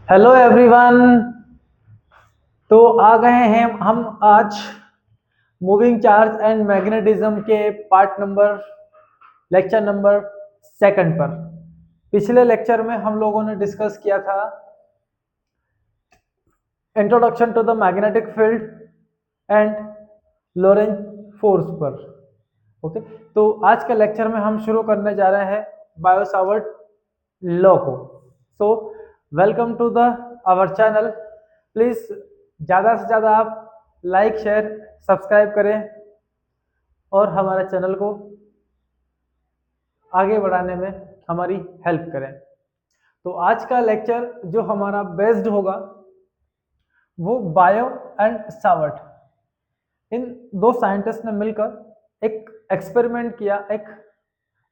Hello everyone. तो आ गए हैं हम आज मूविंग चार्ज एंड मैग्नेटिज्म के part number lecture number second पर। पिछले लेक्चर में हम लोगों ने डिस्कस किया था introduction to the magnetic field and Lorentz force पर। ओके, तो आज के लेक्चर में हम शुरू करने जा रहे हैं बायो सावर्ट लॉ को। So welcome to the our channel. Please ज़्यादा से ज़्यादा आप लाइक शेयर सब्सक्राइब करें और हमारे चैनल को आगे बढ़ाने में हमारी हेल्प करें। तो आज का लेक्चर जो हमारा बेस्ड होगा वो बायो एंड सावर्ट, इन दो साइंटिस्ट ने मिलकर एक एक्सपेरिमेंट किया, एक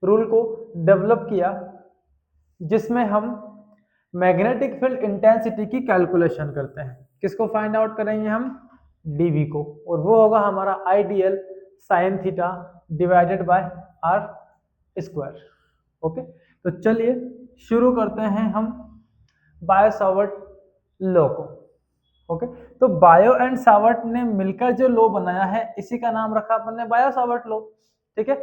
रूल को डेवलप किया जिसमें हम मैग्नेटिक फील्ड इंटेंसिटी की कैलकुलेशन करते हैं। किसको फाइंड आउट करेंगे हम? डीवी को, और वो होगा हमारा I dl sine theta divided by r square. Okay, तो चलिए शुरू करते हैं हम बायो सावर्ट लॉ को। ओके, तो बायो एंड सावर्ट ने मिलकर जो लॉ बनाया है इसी का नाम रखा अपन ने बायो सावर्ट लॉ। ठीक है,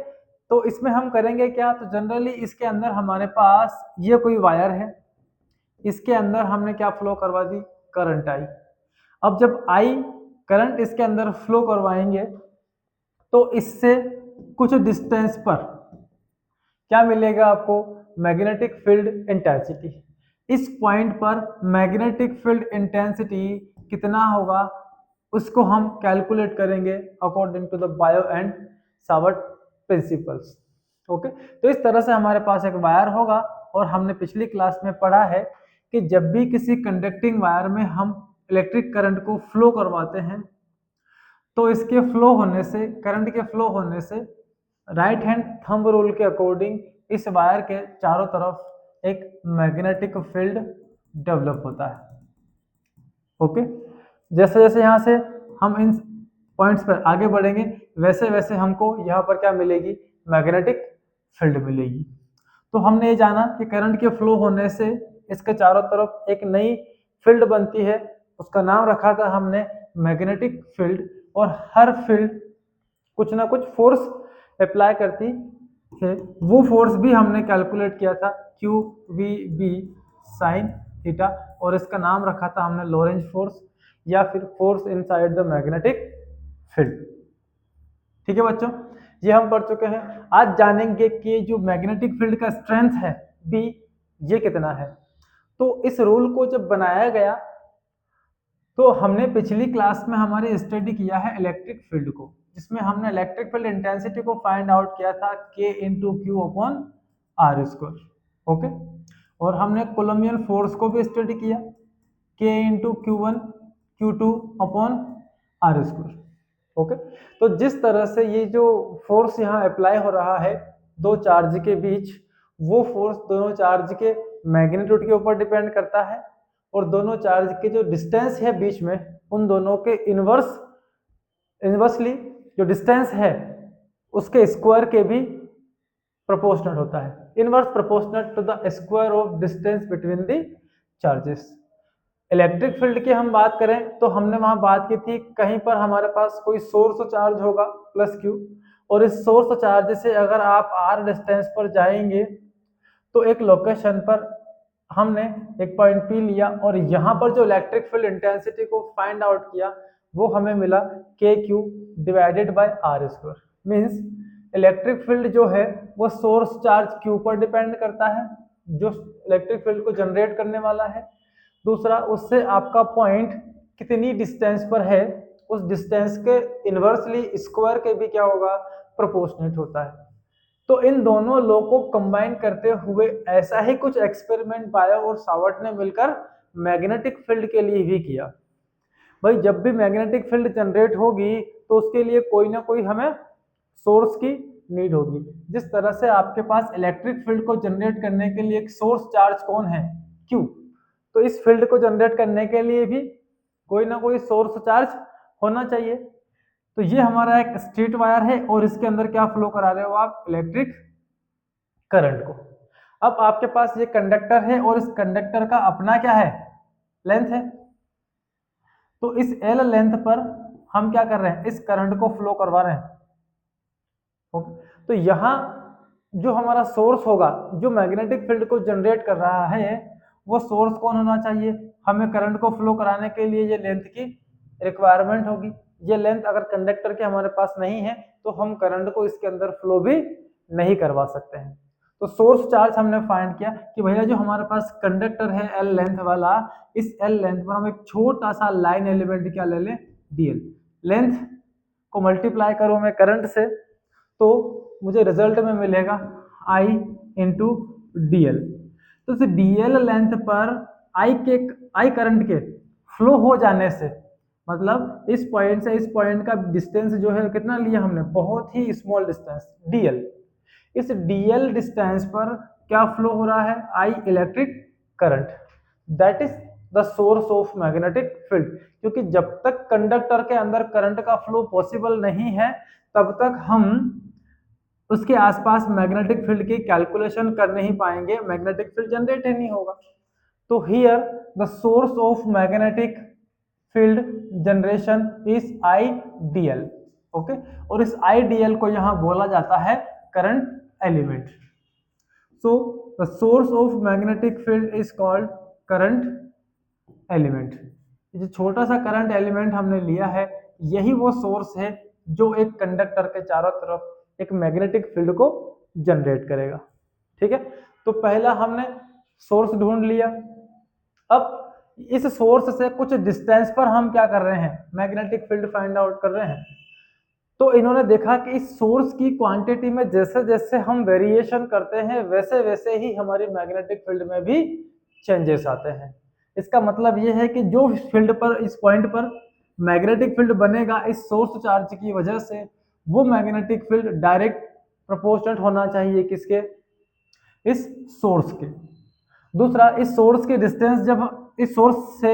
तो इसमें हम करेंगे क्या? तो जनरली इसके अंदर हमारे पास ये कोई वायर है, इसके अंदर हमने क्या फ्लो करवा दी? Current I. अब जब आई करंट इसके अंदर फ्लो करवाएंगे तो इससे कुछ डिस्टेंस पर क्या मिलेगा आपको? Magnetic field intensity. इस पॉइंट पर मैग्नेटिक फील्ड इंटेंसिटी कितना होगा उसको हम कैलकुलेट करेंगे according to the Biot and Savart principles. Okay, तो इस तरह से हमारे पास एक वायर होगा और हमने पिछली क्लास में पढ़ा है कि जब भी किसी कंडक्टिंग वायर में हम इलेक्ट्रिक करंट को फ्लो करवाते हैं तो इसके फ्लो होने से, करंट के फ्लो होने से राइट हैंड थंब रूल के अकॉर्डिंग इस वायर के चारों तरफ एक मैग्नेटिक फील्ड डेवलप होता है। ओके, जैसे जैसे यहाँ से हम इन पॉइंट्स पर आगे बढ़ेंगे वैसे वैसे हमको यहाँ पर क्या मिलेगी? मैग्नेटिक फील्ड मिलेगी। तो हमने ये जाना कि करंट के फ्लो होने से इसके चारों तरफ एक नई फील्ड बनती है, उसका नाम रखा था हमने मैग्नेटिक फील्ड। और हर फील्ड कुछ ना कुछ फोर्स अप्लाई करती है, वो फोर्स भी हमने कैलकुलेट किया था q v B sine theta, और इसका नाम रखा था हमने लोरेंज फोर्स या फिर force inside the magnetic field. ठीक है बच्चों, ये हम पढ़ चुके हैं। आज जानेंगे कि जो मैग्नेटिक फील्ड का स्ट्रेंथ है बी, ये कितना है। तो इस रूल को जब बनाया गया तो हमने पिछली क्लास में हमारे स्टडी किया है इलेक्ट्रिक फील्ड को, जिसमें हमने इलेक्ट्रिक फील्ड इंटेंसिटी को फाइंड आउट किया था K into q upon r square. Okay, और हमने कोलम्बियन फोर्स को भी स्टडी किया K into q one q two upon r square. Okay, तो जिस तरह से ये जो फोर्स यहाँ अप्लाई हो रहा है दो चार्ज के बीच, वो फोर्स दोनों चार्ज के मैग्नीट्यूड के ऊपर डिपेंड करता है और दोनों चार्ज के जो डिस्टेंस है बीच में उन दोनों के इनवर्सली जो डिस्टेंस है उसके स्क्वायर के भी प्रोपोर्शनल होता है, inverse proportional to the square of distance between the charges. Electric field की हम बात करें तो हमने वहां बात की थी कहीं पर हमारे पास कोई सोर्स चार्ज होगा प्लस क्यू, और इस सोर्स चार्ज से अगर आप आर डिस्टेंस पर जाएंगे तो एक लोकेशन पर हमने एक पॉइंट पी लिया और यहाँ पर जो इलेक्ट्रिक फील्ड इंटेंसिटी को फाइंड आउट किया वो हमें मिला k q divided by r square. Means electric field जो है वो सोर्स चार्ज क्यू पर डिपेंड करता है जो इलेक्ट्रिक फील्ड को जनरेट करने वाला है। दूसरा, उससे आपका पॉइंट कितनी डिस्टेंस पर है उस डिस्टेंस के इनवर्सली स्क्वायर के भी क्या होगा? प्रोपोर्शनेट होता है। तो इन दोनों लॉ को कंबाइन करते हुए ऐसा ही कुछ एक्सपेरिमेंट बायो और सावर्ट ने मिलकर मैग्नेटिक फील्ड के लिए भी किया। भाई जब भी मैग्नेटिक फील्ड जनरेट होगी तो उसके लिए कोई ना कोई हमें सोर्स की नीड होगी। जिस तरह से आपके पास इलेक्ट्रिक फील्ड को जनरेट करने के लिए एक सोर्स चार्ज कौन है? क्यू। तो इस फील्ड को जनरेट करने के लिए भी कोई ना कोई सोर्स चार्ज होना चाहिए। तो ये हमारा एक स्ट्रेट वायर है और इसके अंदर क्या फ्लो करा रहे हो आप? इलेक्ट्रिक करंट को। अब आपके पास ये कंडक्टर है और इस कंडक्टर का अपना क्या है? लेंथ है। तो इस एल लेंथ पर हम क्या कर रहे हैं, इस करंट को फ्लो करवा रहे हैं। ओके, तो यहाँ जो हमारा सोर्स होगा जो मैग्नेटिक फील्ड को जनरेट कर रहा है, वो सोर्स कौन होना चाहिए, हमें करंट को फ्लो कराने के लिए ये लेंथ की रिक्वायरमेंट होगी। ये लेंथ अगर कंडक्टर के हमारे पास नहीं है तो हम करंट को इसके अंदर फ्लो भी नहीं करवा सकते हैं। तो सोर्स चार्ज हमने फाइंड किया कि भैया जो हमारे पास कंडक्टर है एल लेंथ वाला, इस एल लेंथ पर हम एक छोटा सा लाइन एलिमेंट क्या ले लें, डीएल। लेंथ को मल्टीप्लाई करूं मैं करंट से तो मुझे रिजल्ट में मिलेगा I इंटू डी एल। तो इस डी एल लेंथ पर आई करंट के फ्लो हो जाने से, मतलब इस पॉइंट से इस पॉइंट का डिस्टेंस जो है कितना लिया हमने, बहुत ही स्मॉल डिस्टेंस डीएल। इस डीएल डिस्टेंस पर क्या फ्लो हो रहा है, I electric current, that is the source of magnetic field. क्योंकि जब तक कंडक्टर के अंदर करंट का फ्लो पॉसिबल नहीं है तब तक हम उसके आसपास मैग्नेटिक फील्ड की कैलकुलेशन कर नहीं पाएंगे, मैग्नेटिक फील्ड जनरेट ही नहीं होगा। तो here the source of magnetic field generation is IDL. Okay, और इस आईडीएल को यहां बोला जाता है current element. So the source of magnetic field is called current element. जो छोटा सा करंट एलिमेंट हमने लिया है यही वो सोर्स है जो एक कंडक्टर के चारों तरफ एक मैग्नेटिक फील्ड को जनरेट करेगा। ठीक है, तो पहला हमने सोर्स ढूंढ लिया। अब इस सोर्स से कुछ डिस्टेंस पर हम क्या कर रहे हैं, मैग्नेटिक फील्ड फाइंड आउट कर रहे हैं। तो इन्होंने देखा कि इस सोर्स की क्वांटिटी में जैसे जैसे हम वेरिएशन करते हैं वैसे वैसे ही हमारी मैग्नेटिक फील्ड में भी चेंजेस आते हैं। इसका मतलब यह है कि जो फील्ड पर इस पॉइंट पर मैग्नेटिक फील्ड बनेगा इस सोर्स चार्ज की वजह से, वो मैग्नेटिक फील्ड डायरेक्ट प्रोपोर्शनल होना चाहिए किसके, इस सोर्स के। दूसरा, इस सोर्स के डिस्टेंस जब इस सोर्स से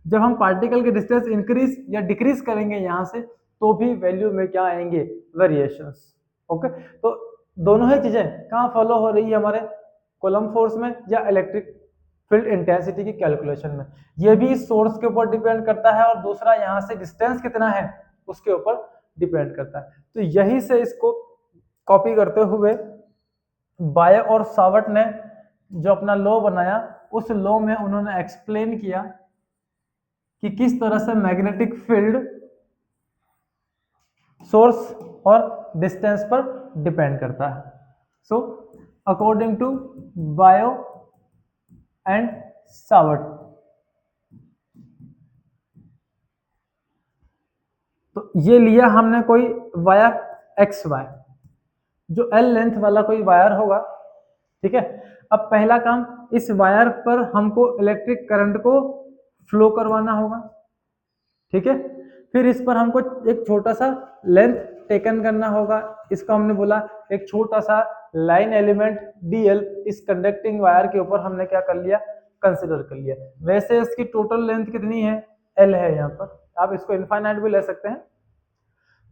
जब हम पार्टिकल के डिस्टेंस इंक्रीज या डिक्रीज करेंगे यहाँ से तो भी वैल्यू में क्या आएंगे, वेरिएशंस। ओके, तो दोनों ही चीजें कहाँ फॉलो हो रही है, हमारे कूलम्ब फोर्स में या इलेक्ट्रिक फील्ड इंटेंसिटी की कैलकुलेशन में। ये भी इस सोर्स के ऊपर डिपेंड करता है और दूसरा यहाँ से डिस्टेंस कितना है उसके ऊपर डिपेंड करता है। तो यही से इसको कॉपी करते हुए बाय और सावर्ट ने जो अपना लॉ बनाया, उस लॉ में उन्होंने एक्सप्लेन किया कि किस तरह से मैग्नेटिक फील्ड सोर्स और डिस्टेंस पर डिपेंड करता है। So according to Biot and Savart, तो ये लिया हमने कोई वायर एक्स वाई, जो एल लेंथ वाला कोई वायर होगा। ठीक है, अब पहला काम, इस वायर पर हमको इलेक्ट्रिक करंट को फ्लो करवाना होगा। ठीक है, फिर इस पर हमको एक छोटा सा लेंथ टेकन करना होगा, इसको हमने बोला एक छोटा सा लाइन एलिमेंट डीएल इस कंडक्टिंग वायर के ऊपर हमने क्या कर लिया, कंसिडर कर लिया। वैसे इसकी टोटल लेंथ कितनी है, एल है, यहाँ पर आप इसको इनफाइनाइट भी ले सकते हैं।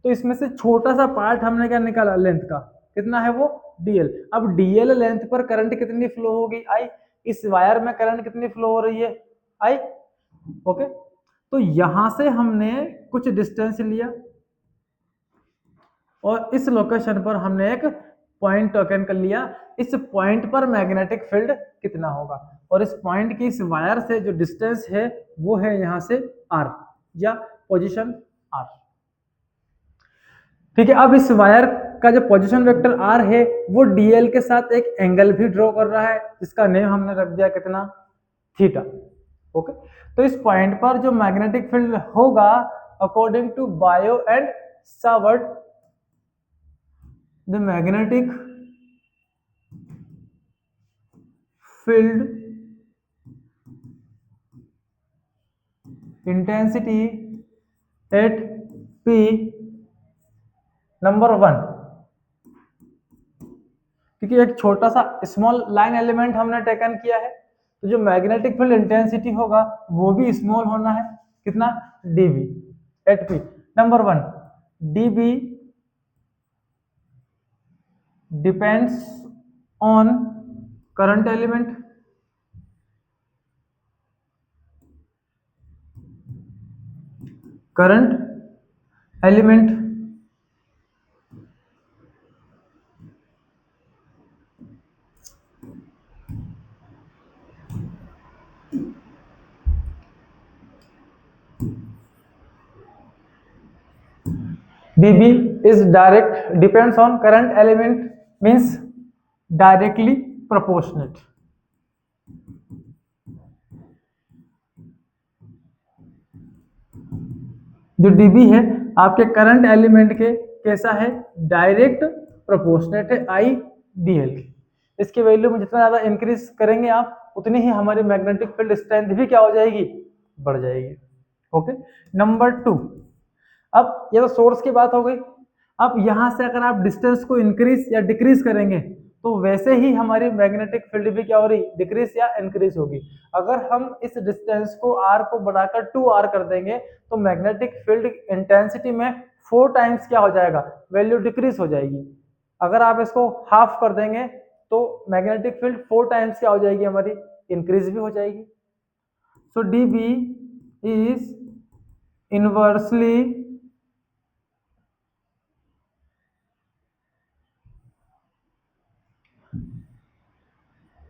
तो इसमें से छोटा सा पार्ट हमने क्या निकाला लेंथ का, कितना है वो, डीएल। अब डीएल लेंथ पर करंट कितनी फ्लो होगी, आई। इस वायर में करंट कितनी फ्लो हो रही है, आई। ओके, तो यहां से हमने कुछ डिस्टेंस लिया और इस लोकेशन पर हमने एक पॉइंट टोकन कर लिया। इस पॉइंट पर मैग्नेटिक फील्ड कितना होगा, और इस पॉइंट की इस वायर से जो डिस्टेंस है वो है यहां से आर या पोजीशन आर। ठीक है, अब इस वायर का जो पोजीशन वेक्टर आर है वो डीएल के साथ एक एंगल भी ड्रॉ कर रहा है जिसका नेम हमने रख दिया कितना, थीटा। ओके, तो इस पॉइंट पर जो मैग्नेटिक फील्ड होगा according to Biot and Savart, the magnetic field intensity at p number 1, क्योंकि एक छोटा सा स्मॉल लाइन एलिमेंट हमने टेकन किया है तो जो मैग्नेटिक फील्ड इंटेंसिटी होगा वो भी स्मॉल होना है, कितना, dB at p number 1। DB depends on current element, current element dB is direct depends on current element means directly proportionate. जो dB है आपके करंट एलिमेंट के कैसा है, डायरेक्ट प्रोपोर्शनेट है आई डी एल की। इसकी वैल्यू में जितना ज्यादा इंक्रीज करेंगे आप उतनी ही हमारी मैग्नेटिक फील्ड स्ट्रेंथ भी क्या हो जाएगी, बढ़ जाएगी। ओके, नंबर 2, अब ये तो सोर्स की बात हो गई। अब यहां से अगर आप डिस्टेंस को इंक्रीज या डिक्रीज करेंगे तो वैसे ही हमारी मैग्नेटिक फील्ड भी क्या हो रही, डिक्रीज या इंक्रीज होगी। अगर हम इस डिस्टेंस को r को बढ़ाकर 2r कर देंगे तो मैग्नेटिक फील्ड इंटेंसिटी में 4 टाइम्स क्या हो जाएगा, वैल्यू डिक्रीज हो जाएगी। अगर आप इसको हाफ कर देंगे तो मैग्नेटिक फील्ड 4 टाइम्स क्या हो जाएगी, हमारी इंक्रीज भी हो जाएगी। सो dB is inversely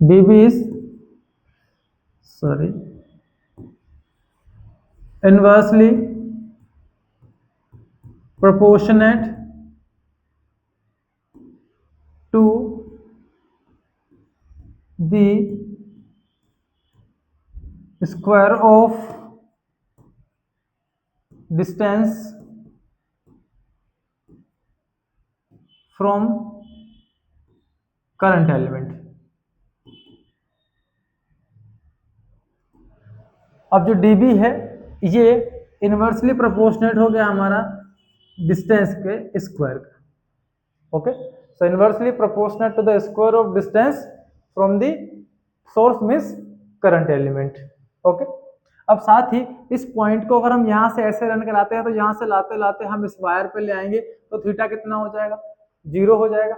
dB is inversely proportionate to the square of distance from current element। अब जो dB है ये इनवर्सली प्रोपोर्शनेट हो गया हमारा डिस्टेंस के स्क्वायर का। Okay, so inversely proportionate to the square of distance from the source means current element. Okay, अब साथ ही इस पॉइंट को अगर हम यहाँ से ऐसे रन कराते हैं तो यहाँ से लाते लाते हम इस वायर पे ले आएंगे तो थीटा कितना हो जाएगा, 0 हो जाएगा।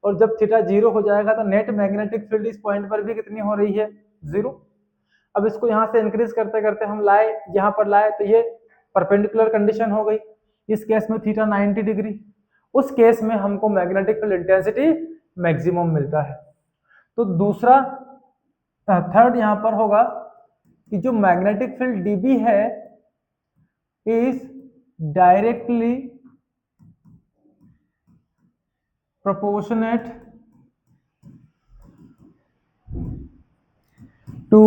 और जब थीटा 0 हो जाएगा तो नेट मैग्नेटिक फील्ड इस पॉइंट पर भी कितनी हो रही है, 0। अब इसको यहाँ से इंक्रीज करते करते हम लाए, यहाँ पर लाए तो ये परपेंडिकुलर कंडीशन हो गई। इस केस में थीटा 90 डिग्री, उस केस में हमको मैग्नेटिक फील्ड इंटेंसिटी मैक्सिमम मिलता है। तो दूसरा थर्ड यहाँ पर होगा कि जो मैग्नेटिक फील्ड dB है is directly proportionate to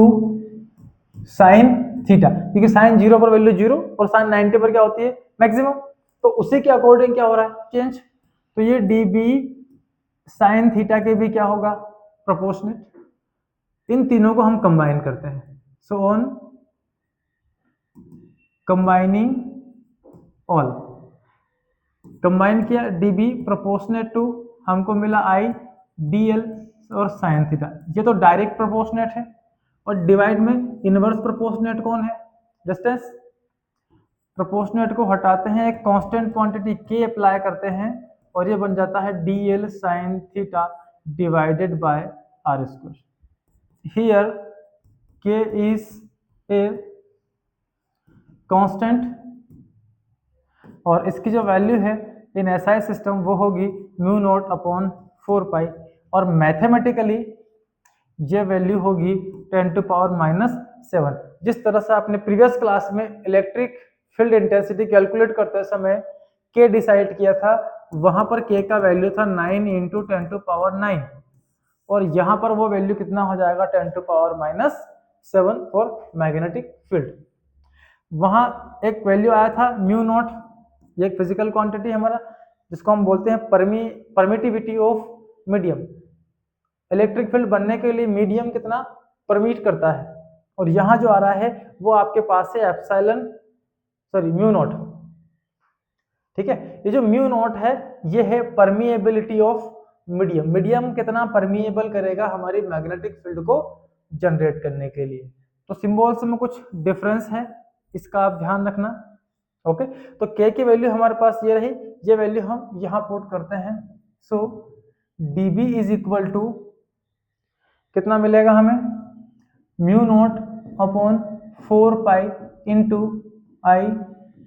sine theta, क्योंकि साइन 0 पर वैल्यू 0 और साइन 90 पर क्या होती है, मैक्सिमम। तो उसी के अकॉर्डिंग क्या हो रहा है, चेंज। तो ये dB साइन थीटा के भी क्या होगा, प्रोपोर्शनेट। इन तीनों को हम कंबाइन करते हैं। So on combining all, combine किया dB प्रोपोर्शनेट टू, हमको मिला I dl और साइन थीटा। ये तो डायरेक्ट प्रोपोर्शनेट है। और डिवाइड में इनवर्स प्रोपोर्शनेट कौन है, डिस्टेंस। प्रोपोर्शनेट को हटाते हैं, एक कांस्टेंट क्वांटिटी k अप्लाई करते हैं और ये बन जाता है dl sine theta divided bye r square. Here k is a constant और इसकी जो वैल्यू है इन एसआई सिस्टम वो होगी म्यू नॉट अपॉन 4 पाई, और मैथमेटिकली ये वैल्यू होगी 10 टू पावर -7। जिस तरह से आपने प्रीवियस क्लास में इलेक्ट्रिक फील्ड इंटेंसिटी कैलकुलेट करते समय के डिसाइड किया था, वहां पर के का वैल्यू था 9 इंटू 10 टू पावर 9, और यहाँ पर वो वैल्यू कितना हो जाएगा 10 to power -7 for magnetic field. वहां एक वैल्यू आया था म्यू नॉट, ये एक फिजिकल क्वांटिटी हमारा जिसको हम बोलते हैं permittivity of medium. Electric field बनने के लिए मीडियम कितना परमिट करता है, और यहाँ जो आ रहा है वो आपके पास है एप्सिलॉन म्यू नॉट। ठीक है, ये जो म्यू नॉट है ये है परमिएबिलिटी ऑफ मीडियम। मीडियम कितना परमिएबल करेगा हमारी मैग्नेटिक फील्ड को जनरेट करने के लिए। तो सिंबल्स में कुछ डिफरेंस है, इसका आप ध्यान रखना। ओके, तो k की वैल्यू हमारे पास ये रही, ये वैल्यू हम यहाँ पुट करते हैं। So dB is equal to कितना मिलेगा हमें, mu naught upon 4 pi into I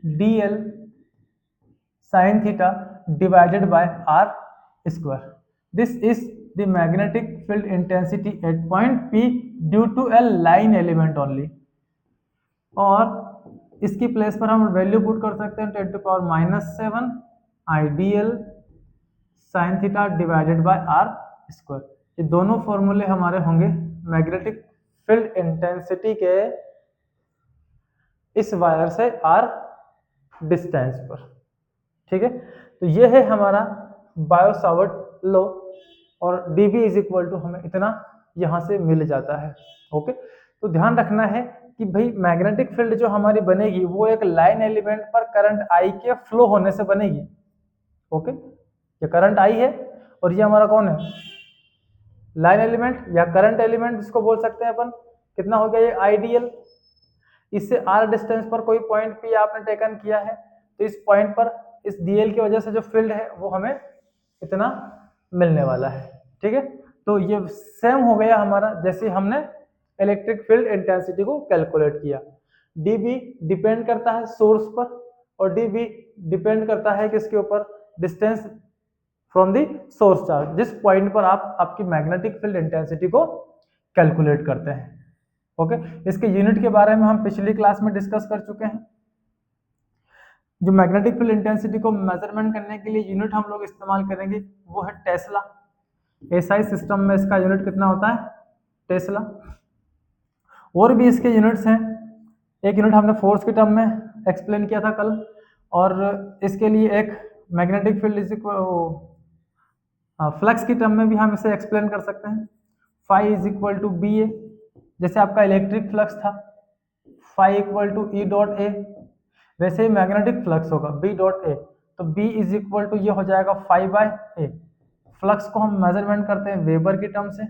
dl sin theta divided by r square. This is the magnetic field intensity at point P due to a line element only. और इसकी place पर हम value put कर सकते हैं 10⁻⁻7 I dl sine theta divided by r square. ये दोनों फॉर्मूले हमारे होंगे मैग्नेटिक फील्ड इंटेंसिटी के इस वायर से आर डिस्टेंस पर. ठीक है, तो ये है हमारा बायो सावर्ट लॉ और dB इज इक्वल टू हमें इतना यहाँ से मिल जाता है. ओके, तो ध्यान रखना है कि भाई मैग्नेटिक फील्ड जो हमारी बनेगी वो एक लाइन एलिमेंट पर करंट आई के फ्लो होने से बनेगी. ओके, ये करंट आई है और ये हमारा कौन है, लाइन एलिमेंट या करंट एलिमेंट जिसको बोल सकते हैं अपन. कितना हो गया ये आइडियल. इससे आर डिस्टेंस पर कोई पॉइंट पी आपने टेकन किया है, तो इस पॉइंट पर इस डीएल की वजह से जो फील्ड है वो हमें इतना मिलने वाला है. ठीक है, तो ये सेम हो गया हमारा जैसे हमने इलेक्ट्रिक फील्ड इंटेंसिटी को कैलकुलेट किया. dB डिपेंड करता है सोर्स पर और dB डिपेंड करता है किसके ऊपर, distance from the source charge, जिस पॉइंट पर आप आपकी मैग्नेटिक फील्ड इंटेंसिटी को कैलकुलेट करते हैं. ओके, इसके यूनिट के बारे में हम पिछली क्लास में डिस्कस कर चुके हैं. जो मैग्नेटिक फील्ड इंटेंसिटी को मेजरमेंट करने के लिए यूनिट हम लोग इस्तेमाल करेंगे वो है टेस्ला. एसआई सिस्टम में इसका यूनिट कितना होता है, टेस्ला. और भी इसके यूनिट्स हैं. एक यूनिट हमने फोर्स के टर्म में एक्सप्लेन किया था कल, और इसके लिए एक मैग्नेटिक फील्ड इज फ्लक्स की टर्म में भी हम इसे एक्सप्लेन कर सकते हैं. Phi is equal to B A, जैसे आपका इलेक्ट्रिक फ्लक्स था phi equal to E dot A, वैसे ही मैग्नेटिक फ्लक्स होगा बी डॉट ए, तो बी इज इक्वल टू ये हो जाएगा फाई बाय ए. फ्लक्स को हम मेजरमेंट करते हैं वेबर की टर्म से,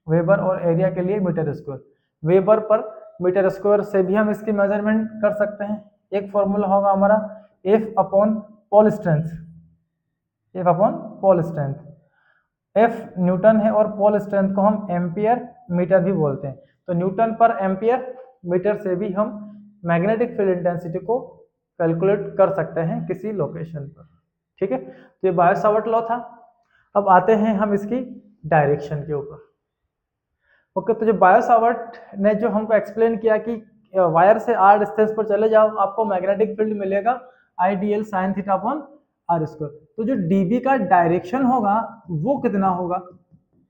वेबर और एरिया के लिए metre square. Weber per metre square से भी हम इसकी मेजरमेंट कर सकते हैं. एक फॉर्मूला होगा हमारा F upon pole strength, F upon pole strength. F newton है और पोल स्ट्रेंथ को हम एम्पियर मीटर भी बोलते हैं. तो न्यूटन पर एम्पियर मीटर से भी हम मैग्नेटिक फील्ड इंटेंसिटी को कैलकुलेट कर सकते हैं किसी लोकेशन पर. ठीक है, तो ये बायो सावर्ट लॉ था. अब आते हैं हम इसकी डायरेक्शन के ऊपर. ओके, तो जो बायो सावर्ट ने जो हमको एक्सप्लेन किया कि वायर से आर डिस्टेंस पर चले जाओ आपको मैग्नेटिक फील्ड मिलेगा I dl sine theta upon r square. तो जो डीबी का डायरेक्शन होगा वो कितना होगा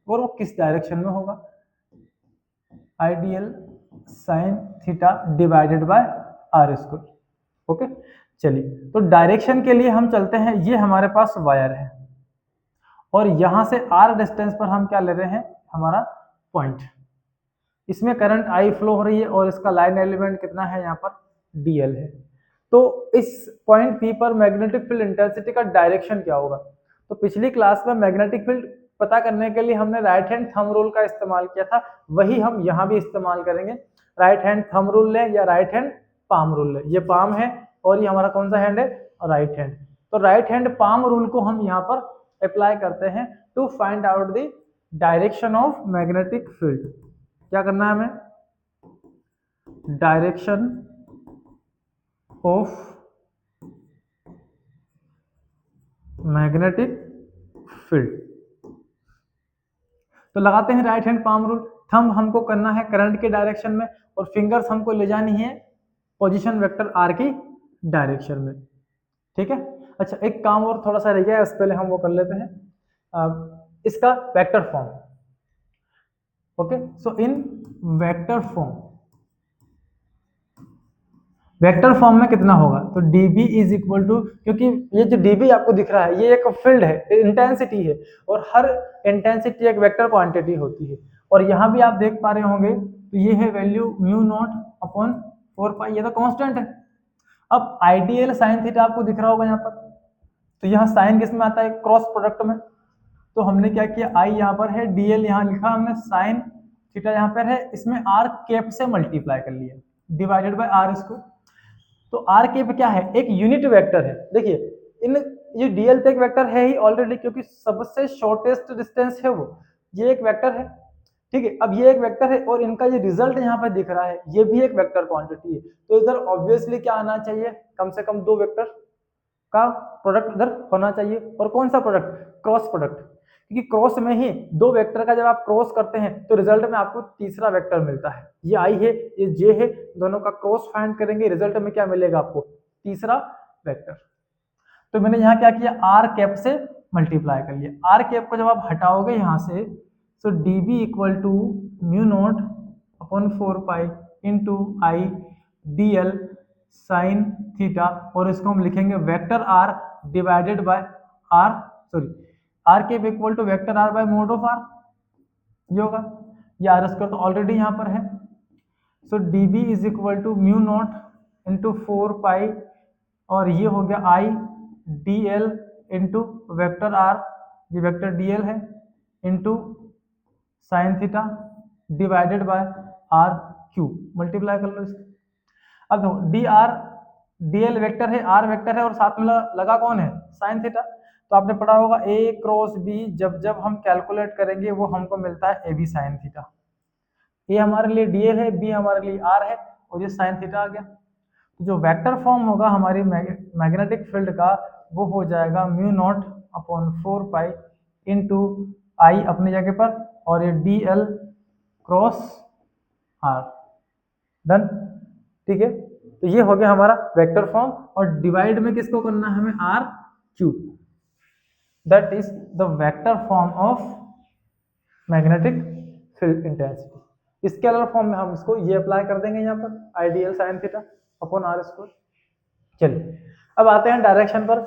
और वो किस डायरेक्शन में होगा, I dl sine theta divided by r square. Okay, चलिए तो डायरेक्शन के लिए हम चलते हैं. ये हमारे पास वायर है और यहां से आर डिस्टेंस पर हम क्या ले रहे हैं, हमारा पॉइंट. इसमें करंट आई फ्लो हो रही है और इसका लाइन एलिमेंट कितना है यहाँ पर, डीएल है. तो इस पॉइंट पी पर मैग्नेटिक फील्ड इंटेंसिटी का डायरेक्शन क्या होगा. तो पिछली क्लास में मैग्नेटिक फील्ड पता करने के लिए हमने राइट हैंड थंब रूल का इस्तेमाल किया था, वही हम यहाँ भी इस्तेमाल करेंगे. राइट हैंड थंब रूल लें या राइट हैंड पाम रूल लें. ये पाम है और ये हमारा कौन सा हैंड है, राइट हैंड. तो राइट हैंड पाम रूल को हम यहाँ पर अप्लाई करते हैं to find out the direction of magnetic field. क्या करना है हमें, डायरेक्शन ऑफ मैग्नेटिक फील्ड. तो लगाते हैं right hand palm rule. Thumb हमको करना है करंट के डायरेक्शन में और फिंगर्स हमको ले जानी है पोजीशन वेक्टर आर की डायरेक्शन में. ठीक है, अच्छा एक काम और थोड़ा सा रह गया है, उससे पहले हम वो कर लेते हैं. इसका वेक्टर फॉर्म. ओके, सो इन वेक्टर फॉर्म, वेक्टर फॉर्म में कितना होगा, तो dB इज इक्वल टू, क्योंकि ये जो dB आपको दिख रहा है ये एक फील्ड है, इंटेंसिटी है, और हर इंटेंसिटी एक वेक्टर क्वांटिटी होती है. और यहाँ भी आप देख पा रहे होंगे तो ये है वैल्यू म्यू नॉट अपॉन 4 पाई, ये तो कांस्टेंट है. अब आइडियल साइन थीटा आपको दिख रहा होगा यहाँ पर, तो यहाँ साइन किस में आता है, क्रॉस प्रोडक्ट में. तो हमने क्या किया, आई यहाँ पर है, डीएल यहाँ लिखा हमने, साइन थीटा यहाँ पर है, इसमें आर कैप से मल्टीप्लाई कर लिया डिवाइडेड बाय आर स्क्वायर. तो आर कैप क्या है, एक यूनिट वेक्टर है. देखिए इन ये डीएल तक वेक्टर है ही ऑलरेडी, क्योंकि सबसे शॉर्टेस्ट डिस्टेंस है वो, ये एक वेक्टर है. ठीक है। अब ये एक वेक्टर है और इनका ये रिजल्ट यहाँ पे दिख रहा है, ये भी एक वेक्टर क्वांटिटी है, तो इधर ऑब्वियसली क्या आना चाहिए, कम से कम दो वेक्टर का प्रोडक्ट इधर होना चाहिए। और कौन सा प्रोडक्ट, क्रॉस प्रोडक्ट, क्योंकि क्रॉस में ही दो वेक्टर का जब आप क्रॉस करते हैं तो रिजल्ट में आपको तीसरा वेक्टर मिलता है। ये आई है, ये जे है, दोनों का क्रॉस फाइंड करेंगे, रिजल्ट में क्या मिलेगा आपको, तीसरा वेक्टर। तो मैंने यहाँ क्या किया, आर कैप से मल्टीप्लाई कर लिया। आर कैप को जब आप हटाओगे यहाँ से, so D B equal to mu naught upon 4 pi into I D L sine theta, और इसको हम लिखेंगे vector R divided by R, sorry R cap equal to vector R by mod of R, ये होगा। ये are square तो already यहाँ पर है, so D B is equal to mu naught into 4 pi, और ये हो गया I D L into vector R, ये वेक्टर डी एल है, into sine theta divided by R cube, multiply कर लो इसको। अब देखो D R D L vector है, आर वेक्टर है, और साथ में लगा कौन है, साइन थीटा। तो आपने पढ़ा होगा ए क्रॉस बी, जब जब हम कैलकुलेट करेंगे वो हमको मिलता है ए बी साइन थीटा। ए हमारे लिए डी एल है, बी हमारे लिए आर है, और ये साइन थीटा आ गया। तो जो वेक्टर फॉर्म होगा हमारी मैग्नेटिक फील्ड का, वो हो जाएगा mu naught upon 4 pi into I अपनी जगह पर, और ये D L cross R, done, ठीक है। तो ये हो गया हमारा वेक्टर फॉर्म, और डिवाइड में किसको करना है हमें, r q, that is the vector form of magnetic field intensity. इसके अलग फॉर्म में हम इसको ये अप्लाई कर देंगे यहाँ पर, I dl sine theta upon r square. चलिए अब आते हैं डायरेक्शन पर।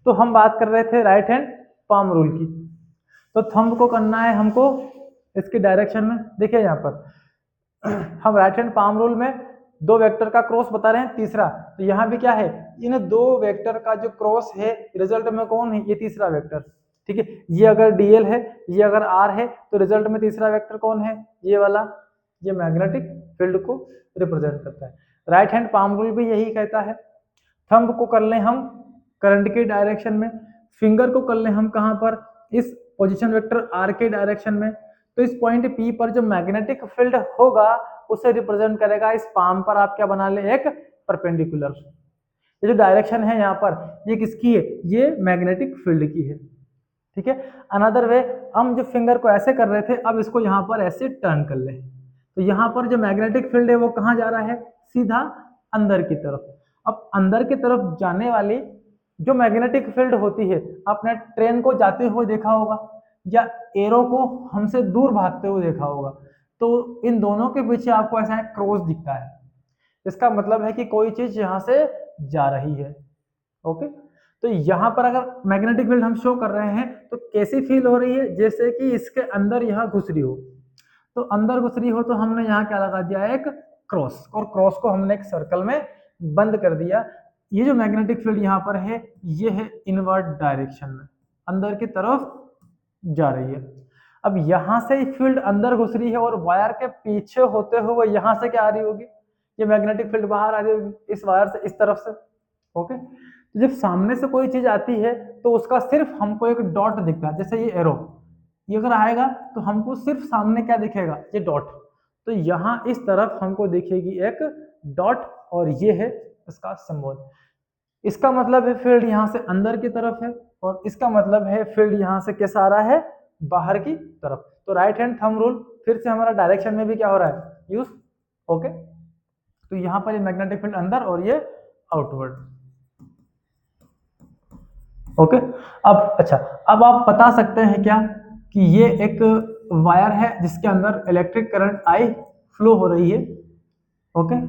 तो हम बात कर रहे थे राइट हैंड पाम रूल की, तो थंब को करना है हमको इसकी डायरेक्शन में। देखिए यहाँ पर हम राइट हैंड पाम रूल में दो वेक्टर का क्रॉस बता रहे हैं, तीसरा, तो यहाँ भी क्या है, इन दो वेक्टर का जो क्रॉस है रिजल्ट में कौन है, ये तीसरा वेक्टर, ठीक है। ये अगर डीएल है, ये अगर आर है, तो रिजल्ट में तीसरा वेक्टर कौन है, ये वाला, ये मैग्नेटिक फील्ड को रिप्रेजेंट करता है। राइट हैंड पाम रूल भी यही कहता है। थंब को कर लें हम करंट के डायरेक्शन में, फिंगर को कर लें हम कहाँ पर, इस पोजीशन वेक्टर आर के डायरेक्शन में। तो इस पॉइंट पी पर जो मैग्नेटिक फील्ड होगा उसे रिप्रेजेंट करेगा इस पाम पर, आप क्या बना ले, एक परपेंडिकुलर। ये जो डायरेक्शन है यहाँ पर, ये किसकी है, ये मैग्नेटिक फील्ड की है, ठीक है। अनदर वे, हम जो फिंगर को ऐसे कर रहे थे, अब इसको यहाँ पर ऐसे टर्न कर ले, तो यहाँ पर जो मैग्नेटिक फील्ड है वो कहाँ जा रहा है, सीधा अंदर की तरफ। अब अंदर की तरफ जाने वाली जो मैग्नेटिक फील्ड होती है, आपने ट्रेन को जाते हुए देखा होगा या एरो को हमसे दूर भागते हुए देखा होगा, तो इन दोनों के पीछे आपको ऐसा एक क्रॉस दिखता है, इसका मतलब है कि कोई चीज यहाँ से जा रही है, ओके। तो यहाँ पर अगर मैग्नेटिक फील्ड हम शो कर रहे हैं तो कैसी फील हो रही है, जैसे कि इसके अंदर यहाँ घुस रही हो। तो अंदर घुस रही हो तो हमने यहाँ क्या लगा दिया, एक क्रॉस, और क्रॉस को हमने एक सर्कल में बंद कर दिया। ये जो मैग्नेटिक फील्ड यहाँ पर है, ये है इनवर्ट डायरेक्शन में, अंदर की तरफ जा रही है। अब यहाँ से फील्ड अंदर घुस रही है और वायर के पीछे होते हुए यहाँ से क्या आ रही होगी, ये मैग्नेटिक फील्ड बाहर आ रही होगी इस वायर से, इस तरफ से, ओके। तो जब सामने से कोई चीज आती है तो उसका सिर्फ हमको एक डॉट दिखता है, जैसे ये एरो, ये अगर आएगा तो हमको सिर्फ सामने क्या दिखेगा, ये डॉट। तो यहाँ इस तरफ हमको दिखेगी एक डॉट, और ये है इसका सिंबल। इसका मतलब है फील्ड यहाँ से अंदर की तरफ है, और इसका मतलब है फील्ड यहाँ से कैसा आ रहा है, बाहर की तरफ। तो राइट हैंड थंब रूल फिर से हमारा डायरेक्शन में भी क्या हो रहा है, यूज, ओके। तो यहाँ पर ये मैग्नेटिक फील्ड अंदर और ये आउटवर्ड, ओके। अब अच्छा, अब आप बता सकते हैं क्या कि ये एक वायर है जिसके अंदर इलेक्ट्रिक करंट आई फ्लो हो रही है, okay.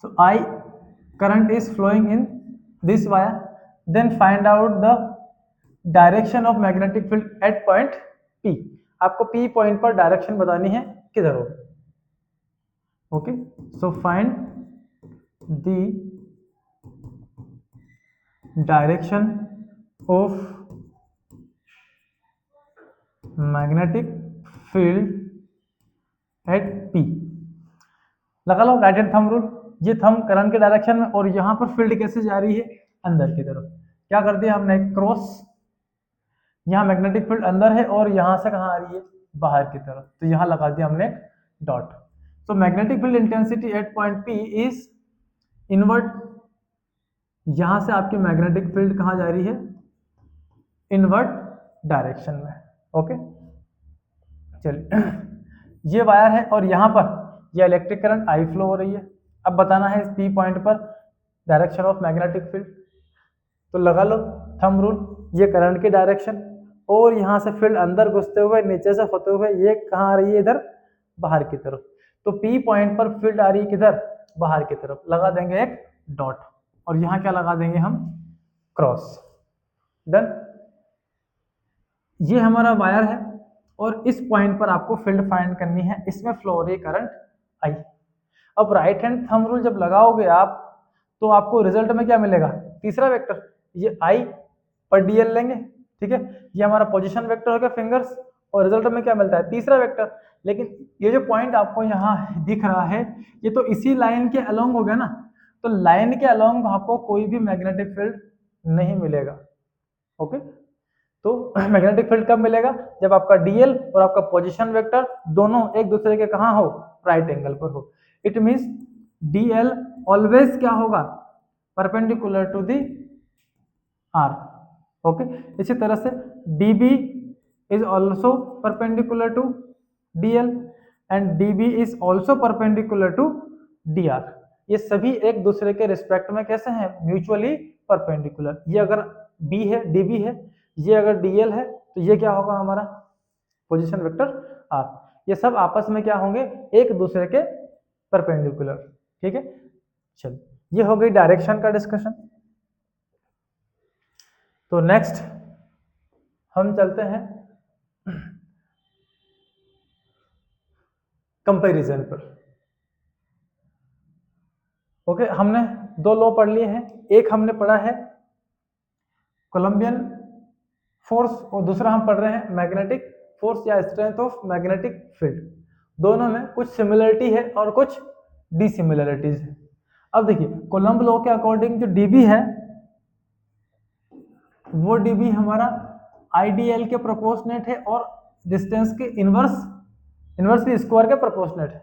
So I current is flowing in this wire, then find out the direction of magnetic field at point p. आपको पी पॉइंट पर डायरेक्शन बतानी है किधर हो, okay. So find the direction of magnetic field at p. लगा लो right hand thumb rule, ये thumb current के डायरेक्शन में, और यहाँ पर फील्ड कैसे जा रही है, अंदर की तरफ। क्या कर दिया हमने, क्रॉस, यहाँ मैग्नेटिक फील्ड अंदर है और यहाँ से कहाँ आ रही है, बाहर की तरफ, तो यहाँ लगा दिया हमने डॉट। तो magnetic field intensity at point P is invert, यहाँ से आपकी मैग्नेटिक फील्ड कहाँ जा रही है, इनवर्ट डायरेक्शन में। ओके, चलिए ये वायर है और यहाँ पर ये इलेक्ट्रिक करंट आई फ्लो हो रही है। अब बताना है इस P पॉइंट पर डायरेक्शन ऑफ मैग्नेटिक फील्ड, तो लगा लो थंब रूल, ये करंट की डायरेक्शन और यहाँ से फील्ड अंदर घुसते हुए नीचे से होते हुए ये कहाँ आ रही है, इधर बाहर की तरफ। तो P पॉइंट पर फील्ड आ रही है किधर, बाहर की तरफ, लगा देंगे एक डॉट और यहाँ क्या लगा देंगे हम, क्रॉस। डन, ये हमारा वायर है और इस पॉइंट पर आपको फील्ड फाइंड करनी है, इसमें फ्लो हो रही करंट आई। अब राइट हैंड थंब रूल जब लगाओगे आप तो आपको रिजल्ट में क्या मिलेगा, तीसरा वेक्टर, ये आई पर डीएल लेंगे, ठीक है, ये हमारा पोजीशन वेक्टर होगा फिंगर्स, और रिजल्ट में क्या मिलता है, तीसरा वेक्टर। लेकिन ये जो पॉइंट आपको यहाँ दिख रहा है ये तो इसी लाइन के अलोंग हो गया ना, तो लाइन के अलोंग आपको कोई भी मैग्नेटिक फील्ड नहीं मिलेगा। ओके, तो मैग्नेटिक फील्ड कब मिलेगा, जब आपका डीएल और आपका पोजीशन वेक्टर दोनों एक दूसरे के कहाँ हो, राइट एंगल पर हो। इट मींस डीएल ऑलवेज क्या होगा, perpendicular to the r. Okay, इसी तरह से dB is also perpendicular to dl and dB is also perpendicular to dr. ये सभी एक दूसरे के रिस्पेक्ट में कैसे हैं, म्यूचुअली परपेंडिकुलर। ये अगर बी है, डीबी है, ये अगर डीएल है, तो ये क्या होगा हमारा पोजीशन वेक्टर आर। ये सब आपस में क्या होंगे, एक दूसरे के परपेंडिकुलर। ठीक है, चलिए ये हो गई डायरेक्शन का डिस्कशन। तो नेक्स्ट हम चलते हैं कंपैरिजन पर। ओके, हमने दो लॉ पढ़ लिए हैं, एक हमने पढ़ा है कोलंबियन फोर्स और दूसरा हम पढ़ रहे हैं मैग्नेटिक फोर्स या स्ट्रेंथ ऑफ मैग्नेटिक फील्ड। दोनों में कुछ सिमिलरिटी है और कुछ डिसिमिलरिटीज है। अब देखिए कोलंब लॉ के अकॉर्डिंग जो डीबी है वो डीबी हमारा आईडीएल के प्रोपोर्शनेट है और डिस्टेंस के इनवर्सली स्क्वायर के प्रोपोर्शनेट है,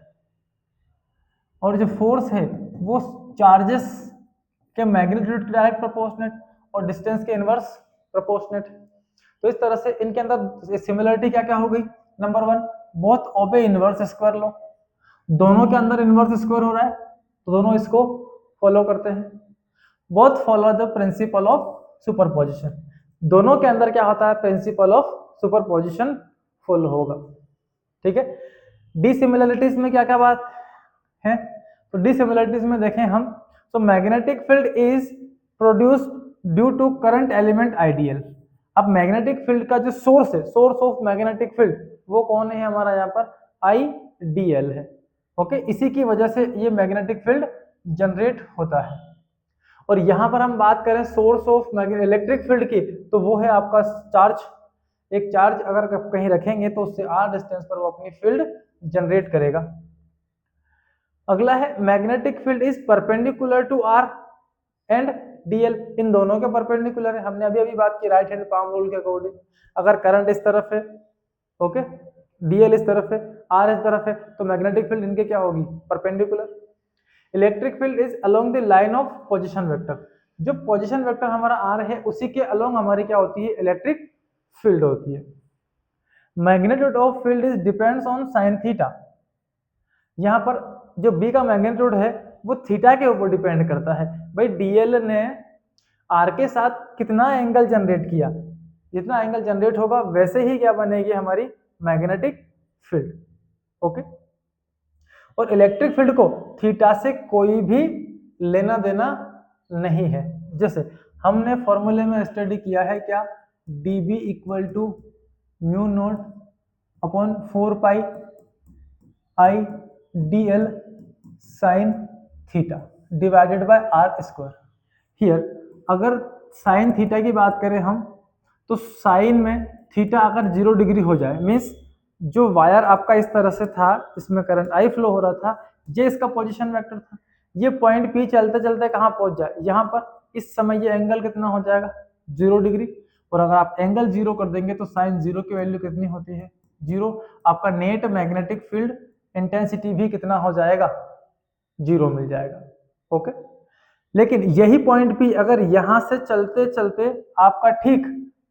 और जो फोर्स है वो चार्जेस के मैग्नीट्यूड के डायरेक्ट प्रोपोर्शनेट और डिस्टेंस के इनवर्स प्रोपोर्शनेट। तो इस तरह से इनके अंदर सिमिलरिटी क्या क्या हो गई, number one, both obey inverse square law, दोनों के अंदर इनवर्स स्क्वायर हो रहा है तो दोनों इसको फॉलो करते हैं। Both follow the principle of superposition, दोनों के अंदर क्या होता है, प्रिंसिपल ऑफ सुपरपोजिशन फॉलो होगा। ठीक है, डिसिमिलरिटीज में क्या क्या बात है, तो डिसिमिलरिटीज में देखें हम, तो magnetic field is produced due to current element I dl. अब मैग्नेटिक फील्ड का जो सोर्स है, सोर्स ऑफ मैग्नेटिक फील्ड, वो कौन है हमारा यहाँ पर, आईडीएल है। ओके, इसी की वजह से ये मैग्नेटिक फील्ड जनरेट होता है। और यहाँ पर हम बात करें सोर्स ऑफ इलेक्ट्रिक फील्ड की, तो वो है आपका चार्ज। एक चार्ज अगर कहीं रखेंगे तो उससे आर डिस्टेंस पर वो अपनी फील्ड जनरेट करेगा। अगला है magnetic field is perpendicular to R and DL, इन दोनों के परपेंडिकुलर है। हमने अभी अभी बात की राइट हैंड पाम रूल के अकॉर्डिंग, अगर करंट इस तरफ है, ओके, डीएल इस तरफ है, आर इस तरफ है, तो मैग्नेटिक फील्ड इनके क्या होगी, perpendicular. Electric field is along the line of position vector, जो पोजीशन वेक्टर हमारा आर है उसी के अलोंग हमारी क्या होती है, इलेक्ट्रिक फील्ड होती है। Magnitude of field is depends on sine theta, यहाँ पर जो बी का मैग्नीट्यूड है वो थीटा के ऊपर डिपेंड करता है। भाई डीएल ने आर के साथ कितना एंगल जनरेट किया, जितना एंगल जनरेट होगा वैसे ही क्या बनेगी हमारी मैग्नेटिक फील्ड। ओके, और इलेक्ट्रिक फील्ड को थीटा से कोई भी लेना देना नहीं है। जैसे हमने फॉर्मूले में स्टडी किया है क्या, dB equal to mu naught upon 4 pi I dl sine theta divided by r square. Here अगर साइन थीटा की बात करें हम, तो साइन में थीटा अगर 0 डिग्री हो जाए, मीन्स जो वायर आपका इस तरह से था, इसमें करंट आई फ्लो हो रहा था, ये इसका पोजीशन वेक्टर था, ये पॉइंट पी चलते चलते कहाँ पहुंच जाए, यहाँ पर, इस समय ये एंगल कितना हो जाएगा, 0 डिग्री। और अगर आप एंगल 0 कर देंगे तो साइन 0 की वैल्यू कितनी होती है 0। आपका नेट मैग्नेटिक फील्ड इंटेंसिटी भी कितना हो जाएगा 0 मिल जाएगा। ओके, लेकिन यही पॉइंट भी अगर यहां से चलते चलते आपका ठीक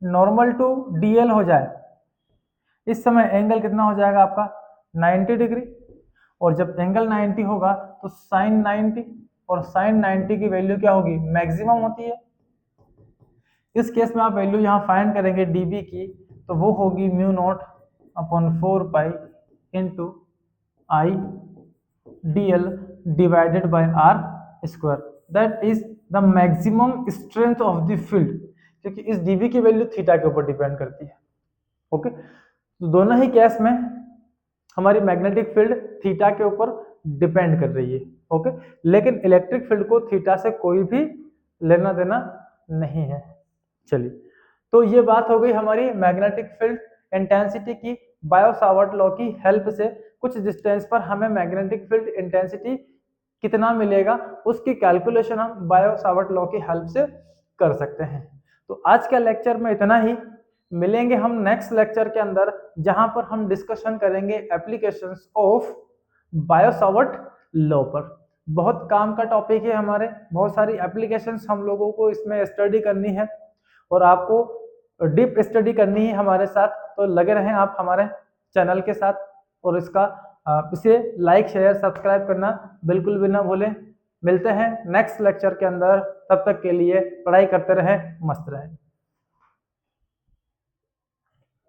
नॉर्मल टू डीएल हो जाए, इस समय एंगल कितना हो जाएगा आपका 90 डिग्री, और जब एंगल 90 होगा तो साइन 90, और साइन 90 की वैल्यू क्या होगी मैक्सिमम होती है। इस केस में आप वैल्यू यहाँ फाइंड करेंगे डीबी की, तो वो होगी mu naught upon 4 pi into I D l divided by r square, that is the maximum strength of the field, क्योंकि इस डीबी की वैल्यू थीटा के ऊपर डिपेंड करती है। ओके, तो दोनों ही केस में हमारी मैग्नेटिक फील्ड थीटा के ऊपर डिपेंड कर रही है। ओके, लेकिन इलेक्ट्रिक फील्ड को थीटा से कोई भी लेना देना नहीं है। चलिए, तो ये बात हो गई हमारी मैग्नेटिक फील्ड इंटेंसिटी की। बायो सावर्ट लॉ की हेल्प से कुछ डिस्टेंस पर हमें मैग्नेटिक फील्ड इंटेंसिटी कितना मिलेगा उसकी कैलकुलेशन हम बायो सावर्ट लॉ की हेल्प से कर सकते हैं। तो आज के लेक्चर में इतना ही, मिलेंगे हम नेक्स्ट लेक्चर के अंदर जहां पर हम डिस्कशन करेंगे applications of bio Savart law पर। बहुत काम का टॉपिक है हमारे, बहुत सारी एप्लीकेशंस हम लोगों को इसमें स्टडी करनी है और आपको डीप स्टडी करनी है हमारे साथ, तो लगे रहें आप हमारे चैनल के साथ, और इसे लाइक शेयर सब्सक्राइब करना बिल्कुल भी ना भूलें। मिलते हैं नेक्स्ट लेक्चर के अंदर, तब तक के लिए पढ़ाई करते रहें, मस्त रहें।